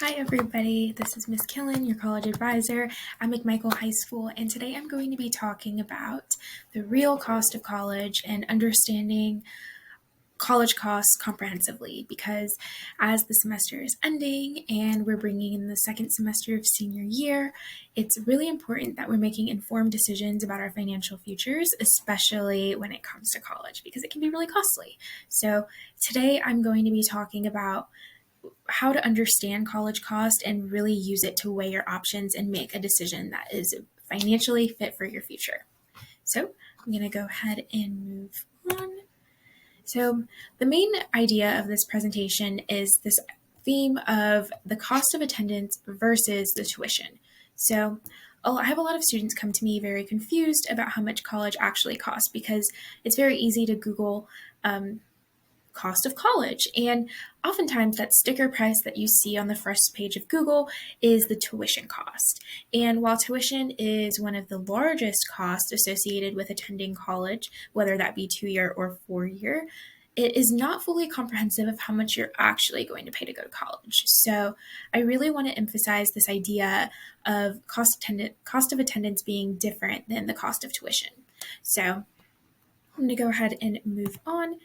Hi everybody, this is Miss Killin, your college advisor at McMichael High School, and today I'm going to be talking about the real cost of college and understanding college costs comprehensively, because as the semester is ending and we're bringing in the second semester of senior year, it's really important that we're making informed decisions about our financial futures, especially when it comes to college, because it can be really costly. So today I'm going to be talking about how to understand college cost and really use it to weigh your options and make a decision that is financially fit for your future. So I'm going to go ahead and move on. So the main idea of this presentation is this theme of the cost of attendance versus the tuition. So I have a lot of students come to me very confused about how much college actually costs, because it's very easy to Google cost of college. And oftentimes that sticker price that you see on the first page of Google is the tuition cost. And while tuition is one of the largest costs associated with attending college, whether that be 2-year or 4-year, it is not fully comprehensive of how much you're actually going to pay to go to college. So I really want to emphasize this idea of cost of attendance being different than the cost of tuition. So I'm going to go ahead and move on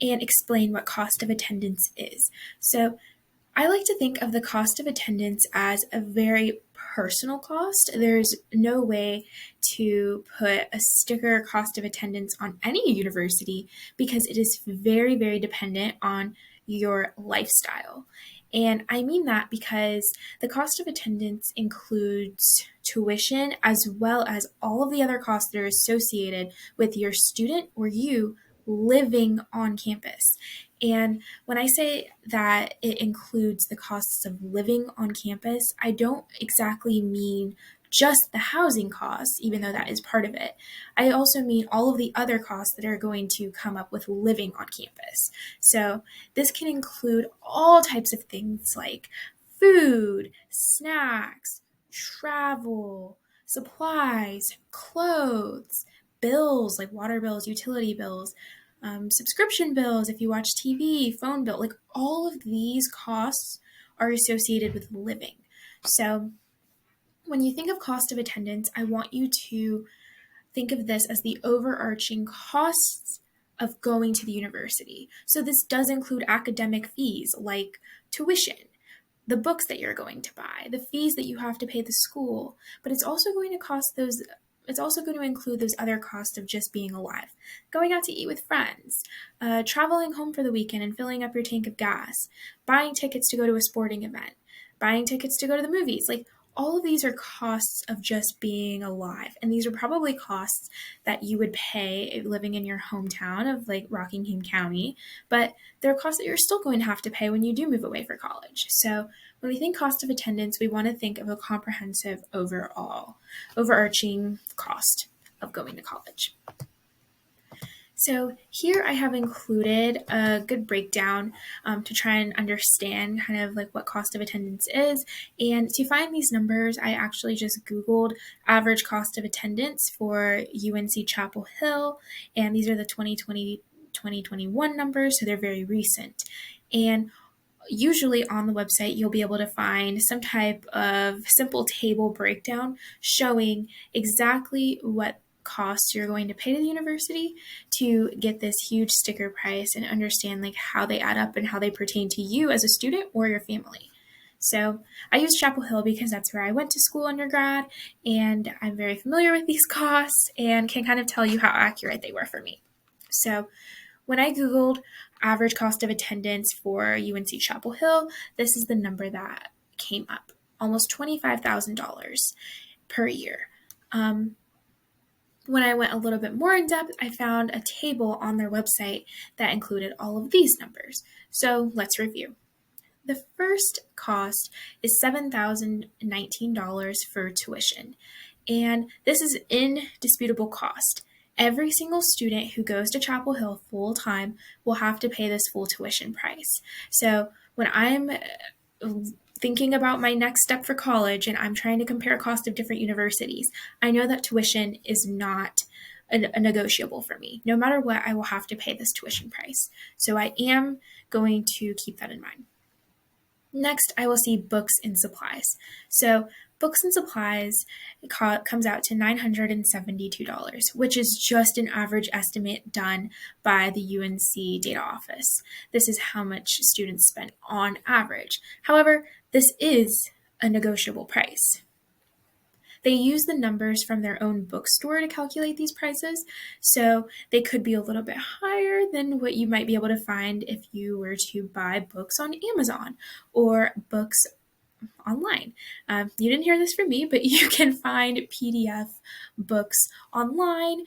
and explain what cost of attendance is. So I like to think of the cost of attendance as a very personal cost. There's no way to put a sticker cost of attendance on any university, because it is very, very dependent on your lifestyle. And I mean that because the cost of attendance includes tuition as well as all of the other costs that are associated with your student or you living on campus. And when I say that it includes the costs of living on campus, I don't exactly mean just the housing costs, even though that is part of it. I also mean all of the other costs that are going to come up with living on campus. So this can include all types of things like food, snacks, travel, supplies, clothes, bills like water bills, utility bills, subscription bills, if you watch TV, phone bill, like all of these costs are associated with living. So when you think of cost of attendance, I want you to think of this as the overarching costs of going to the university. So this does include academic fees like tuition, the books that you're going to buy, the fees that you have to pay the school, but it's also going to include those other costs of just being alive, going out to eat with friends, traveling home for the weekend and filling up your tank of gas, buying tickets to go to a sporting event, buying tickets to go to the movies. Like, all of these are costs of just being alive. And these are probably costs that you would pay living in your hometown of like Rockingham County, but they're costs that you're still going to have to pay when you do move away for college. So when we think cost of attendance, we want to think of a comprehensive overarching cost of going to college. So here I have included a good breakdown to try and understand kind of like what cost of attendance is. And to find these numbers, I actually just Googled average cost of attendance for UNC Chapel Hill. And these are the 2020-2021 numbers, so they're very recent. And usually on the website, you'll be able to find some type of simple table breakdown showing exactly what costs you're going to pay to the university to get this huge sticker price, and understand like how they add up and how they pertain to you as a student or your family. So I use Chapel Hill because that's where I went to school undergrad, and I'm very familiar with these costs and can kind of tell you how accurate they were for me. So when I Googled average cost of attendance for UNC Chapel Hill, this is the number that came up, almost $25,000 per year. When I went a little bit more in depth, I found a table on their website that included all of these numbers. So let's review. The first cost is $7,019 for tuition, and this is indisputable cost. Every single student who goes to Chapel Hill full time will have to pay this full tuition price. So when I'm thinking about my next step for college and I'm trying to compare cost of different universities, I know that tuition is not a negotiable for me. No matter what, I will have to pay this tuition price. So I am going to keep that in mind. Next, I will see books and supplies. So, books and supplies comes out to $972, which is just an average estimate done by the UNC data office. This is how much students spend on average. However, this is a negotiable price. They use the numbers from their own bookstore to calculate these prices, so they could be a little bit higher than what you might be able to find if you were to buy books on Amazon or books online. You didn't hear this from me, but you can find PDF books online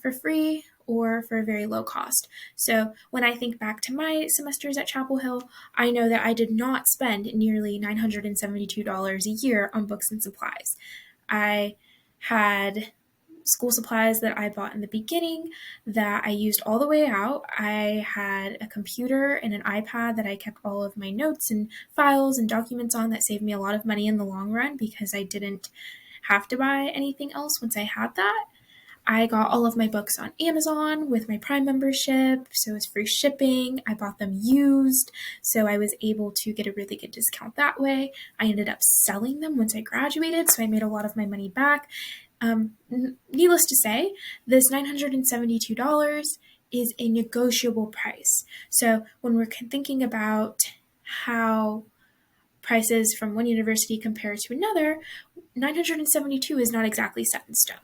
for free or for a very low cost. So when I think back to my semesters at Chapel Hill, I know that I did not spend nearly $972 a year on books and supplies. I had school supplies that I bought in the beginning that I used all the way out. I had a computer and an iPad that I kept all of my notes and files and documents on that saved me a lot of money in the long run because I didn't have to buy anything else once I had that. I got all of my books on Amazon with my Prime membership, so it's free shipping. I bought them used, so I was able to get a really good discount that way. I ended up selling them once I graduated, so I made a lot of my money back. Needless to say, this $972 is a negotiable price. So when we're thinking about how prices from one university compare to another, 972 is not exactly set in stone.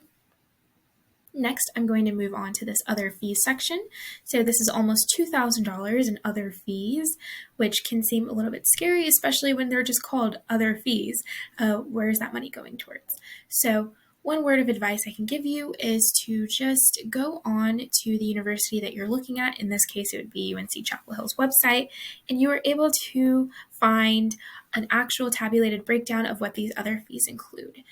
Next, I'm going to move on to this other fees section. So this is almost $2,000 in other fees, which can seem a little bit scary, especially when they're just called other fees. Where is that money going towards? So one word of advice I can give you is to just go on to the university that you're looking at. In this case, it would be UNC Chapel Hill's website, and you are able to find an actual tabulated breakdown of what these other fees include.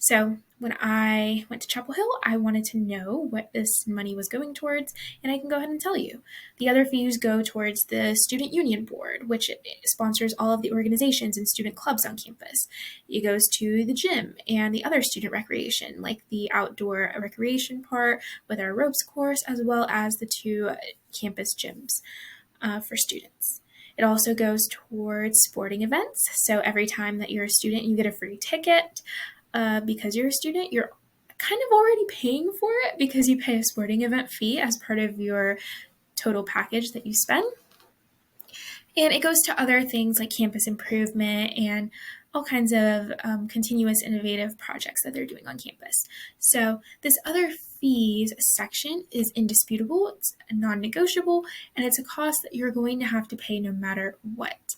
So when I went to Chapel Hill, I wanted to know what this money was going towards, and I can go ahead and tell you. The other fees go towards the Student Union Board, which sponsors all of the organizations and student clubs on campus. It goes to the gym and the other student recreation, like the outdoor recreation part with our ropes course, as well as the two campus gyms for students. It also goes towards sporting events. So every time that you're a student, you get a free ticket. Because you're a student, you're kind of already paying for it because you pay a sporting event fee as part of your total package that you spend. And it goes to other things like campus improvement and all kinds of continuous innovative projects that they're doing on campus. So this other fees section is indisputable, it's non-negotiable, and it's a cost that you're going to have to pay no matter what.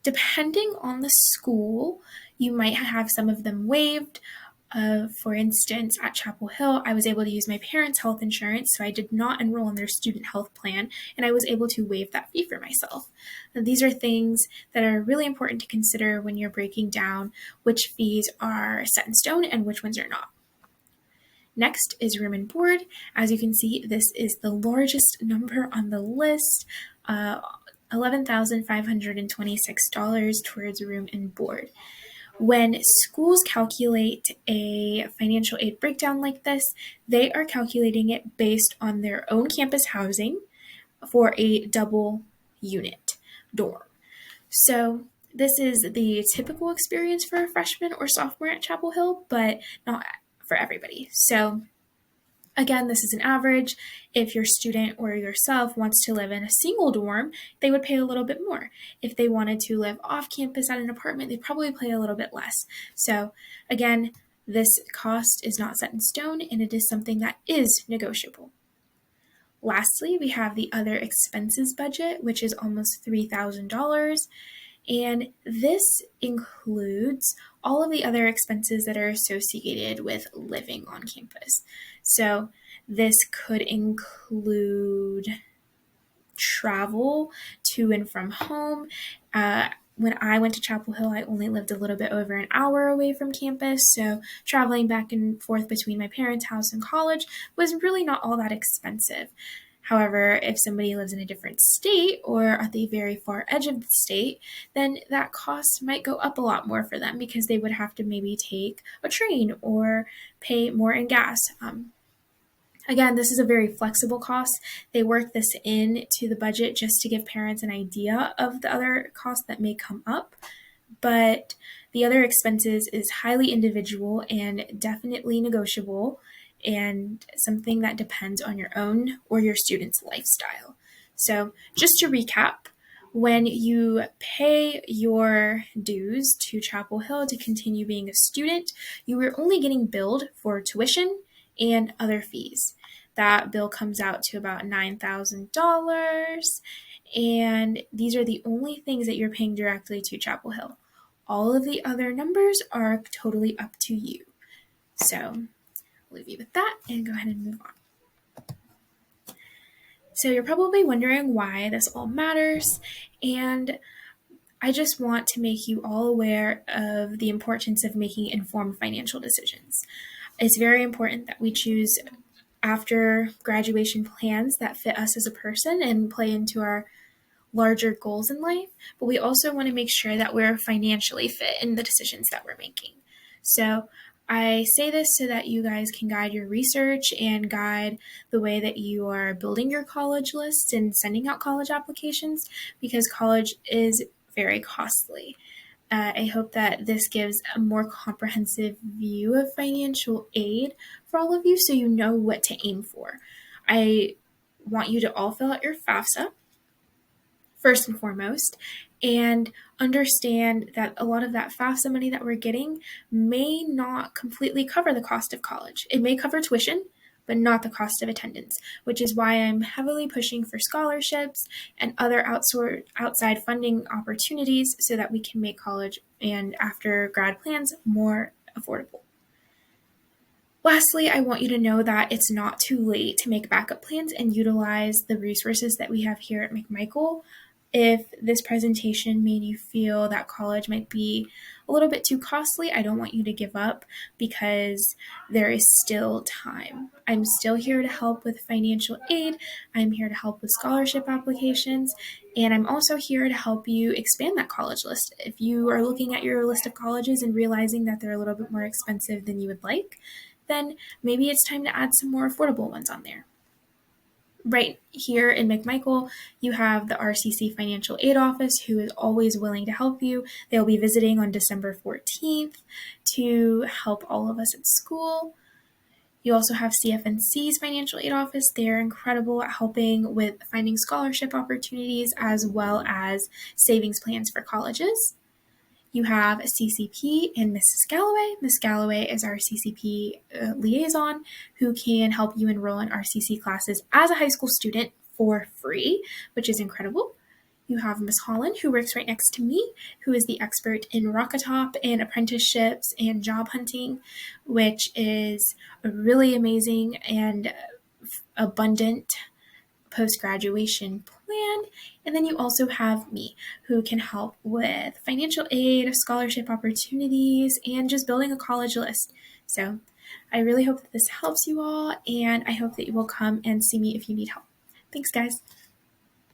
Depending on the school, you might have some of them waived. For instance, at Chapel Hill, I was able to use my parents' health insurance, so I did not enroll in their student health plan, and I was able to waive that fee for myself. Now, these are things that are really important to consider when you're breaking down which fees are set in stone and which ones are not. Next is room and board. As you can see, this is the largest number on the list. $11,526 towards room and board. When schools calculate a financial aid breakdown like this, they are calculating it based on their own campus housing for a double unit dorm. So this is the typical experience for a freshman or sophomore at Chapel Hill, but not for everybody. So again, this is an average. If your student or yourself wants to live in a single dorm, they would pay a little bit more. If they wanted to live off campus at an apartment, they'd probably pay a little bit less. So again, this cost is not set in stone, and it is something that is negotiable. Lastly, we have the other expenses budget, which is almost $3,000. And this includes all of the other expenses that are associated with living on campus. So this could include travel to and from home. When I went to Chapel Hill, I only lived a little bit over an hour away from campus, so traveling back and forth between my parents' house and college was really not all that expensive. However, if somebody lives in a different state or at the very far edge of the state, then that cost might go up a lot more for them because they would have to maybe take a train or pay more in gas. Again, this is a very flexible cost. They work this into the budget just to give parents an idea of the other costs that may come up. But the other expenses is highly individual and definitely negotiable, and something that depends on your own or your student's lifestyle. So, just to recap, when you pay your dues to Chapel Hill to continue being a student, you are only getting billed for tuition and other fees. That bill comes out to about $9,000, and these are the only things that you're paying directly to Chapel Hill. All of the other numbers are totally up to you. So I'll leave you with that and go ahead and move on. So you're probably wondering why this all matters, and I just want to make you all aware of the importance of making informed financial decisions. It's very important that we choose after graduation plans that fit us as a person and play into our larger goals in life, but we also want to make sure that we're financially fit in the decisions that we're making. So I say this so that you guys can guide your research and guide the way that you are building your college lists and sending out college applications, because college is very costly. I hope that this gives a more comprehensive view of financial aid for all of you so you know what to aim for. I want you to all fill out your FAFSA first and foremost, and understand that a lot of that FAFSA money that we're getting may not completely cover the cost of college. It may cover tuition, but not the cost of attendance, which is why I'm heavily pushing for scholarships and other outside funding opportunities so that we can make college and after grad plans more affordable. Lastly, I want you to know that it's not too late to make backup plans and utilize the resources that we have here at McMichael. If this presentation made you feel that college might be a little bit too costly, I don't want you to give up, because there is still time. I'm still here to help with financial aid. I'm here to help with scholarship applications, and I'm also here to help you expand that college list. If you are looking at your list of colleges and realizing that they're a little bit more expensive than you would like, then maybe it's time to add some more affordable ones on there. Right here in McMichael, you have the RCC Financial Aid Office, who is always willing to help you. They'll be visiting on December 14th to help all of us at school. You also have CFNC's Financial Aid Office. They're incredible at helping with finding scholarship opportunities as well as savings plans for colleges. You have a CCP and Mrs. Galloway. Miss Galloway is our CCP liaison, who can help you enroll in RCC classes as a high school student for free, which is incredible. You have Miss Holland, who works right next to me, who is the expert in Rockatop and apprenticeships and job hunting, which is a really amazing and abundant post-graduation plan. And then you also have me, who can help with financial aid, scholarship opportunities, and just building a college list. So I really hope that this helps you all, and I hope that you will come and see me if you need help. Thanks, guys.